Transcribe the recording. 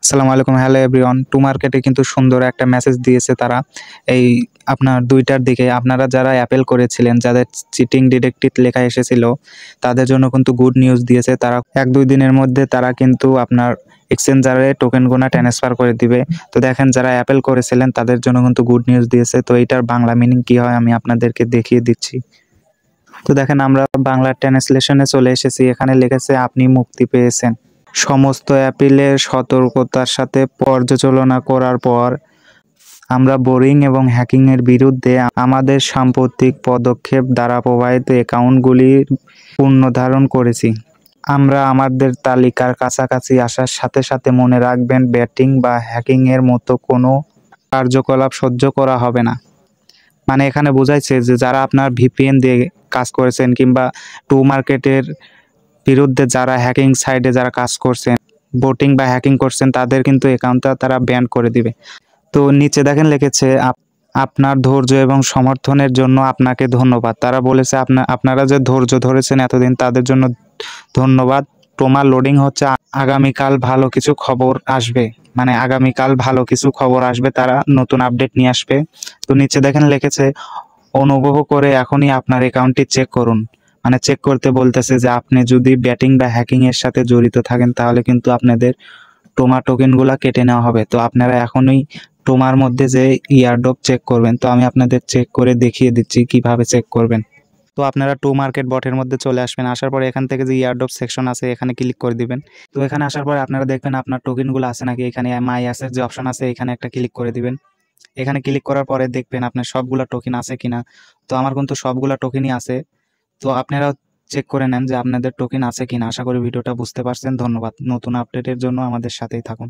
আসসালামু আলাইকুম, hello everyone. Two মার্কেটে কিন্তু সুন্দর একটা মেসেজ দিয়েছে তারা। এই আপনার ২টার দিকে আপনারা যারা অ্যাপেল করেছিলেন, যাদের চিটিং ডিটেক্টেড লেখা এসেছিল, তাদের জন্য কিন্তু গুড নিউজ দিয়েছে। তারা ১-২ দিনের মধ্যে তারা কিন্তু আপনার এক্সচেঞ্জারে টোকেনগুলো ট্রান্সফার করে দিবে। তো দেখেন, যারা অ্যাপেল করেছিলেন তাদের জন্য কিন্তু গুড নিউজ দিয়েছে। তো এইটার বাংলা মিনিং কী হয় আমি আপনাদেরকে দেখিয়ে দিচ্ছি। তো দেখেন, আমরা বাংলা ট্রান্সলেশনে চলে এসেছি। এখানে লিখেছে আপনি মুক্তি পেয়েছেন। সমস্ত অ্যাপিলের সতর্কতার সাথে পর্যালোচনা করার পর আমরা বোরিং এবং হ্যাকিংয়ের বিরুদ্ধে আমাদের সাম্প্রতিক পদক্ষেপ দ্বারা প্রবাহিত অ্যাকাউন্টগুলির পুনরুদ্ধার করেছি। আমরা আমাদের তালিকার কাছাকাছি আসার সাথে সাথে মনে রাখবেন, ব্যাটিং বা হ্যাকিংয়ের মতো কোনো কার্যকলাপ সহ্য করা হবে না। মানে এখানে বোঝাইছে যে যারা আপনার ভিপিএন দিয়ে কাজ করেছেন কিংবা টু মার্কেটের বিরুদ্ধে যারা হ্যাকিং সাইডে যারা কাজ করছেন, বোটিং বা হ্যাকিং করছেন, তাদের কিন্তু অ্যাকাউন্টটা তারা ব্যান করে দিবে। তো নিচে দেখেন লিখেছে আপনার ধৈর্য এবং সমর্থনের জন্য আপনাকে ধন্যবাদ। তারা বলেছে আপনারা যে ধৈর্য ধরেছেন এতদিন, তাদের জন্য ধন্যবাদ। তোমার লোডিং হচ্ছে, আগামীকাল ভালো কিছু খবর আসবে। মানে আগামীকাল ভালো কিছু খবর আসবে, তারা নতুন আপডেট নিয়ে আসবে। তো নিচে দেখেন লিখেছে অনুগ্রহ করে এখনই আপনার অ্যাকাউন্টটি চেক করুন। মানে চেক করতে বলতেছে যে আপনি যদি ব্যাটিং বা হ্যাকিং এর সাথে জড়িত থাকেন তাহলে কিন্তু আপনাদের টোমা টোকেনগুলা কেটে নেওয়া হবে। তো আপনারা এখনই টোমার মধ্যে যে ইয়ারড্রপ চেক করবেন। তো আমি আপনাদের চেক করে দেখিয়ে দিচ্ছি কিভাবে চেক করবেন। তো আপনারা টু মার্কেট বটের মধ্যে চলে আসবেন। আসার পরে এখান থেকে যে ইয়ারড্রপ সেকশন আছে এখানে ক্লিক করে দিবেন। তো এখানে আসার পরে আপনারা দেখবেন আপনার টোকেনগুলো আছে নাকি। এখানে মাই অ্যাসেট যে অপশন আছে এখানে একটা ক্লিক করে দিবেন। এখানে ক্লিক করার পরে দেখবেন আপনার সবগুলা টোকেন আছে কিনা। তো আমার কিন্তু সবগুলা টোকেনই আছে। তো আপনারাও চেক করে নেন যে আপনাদের টোকেন আছে কিনা। আশা করি ভিডিওটা বুঝতে পারছেন। ধন্যবাদ। নতুন আপডেটের জন্য আমাদের সাথেই থাকুন।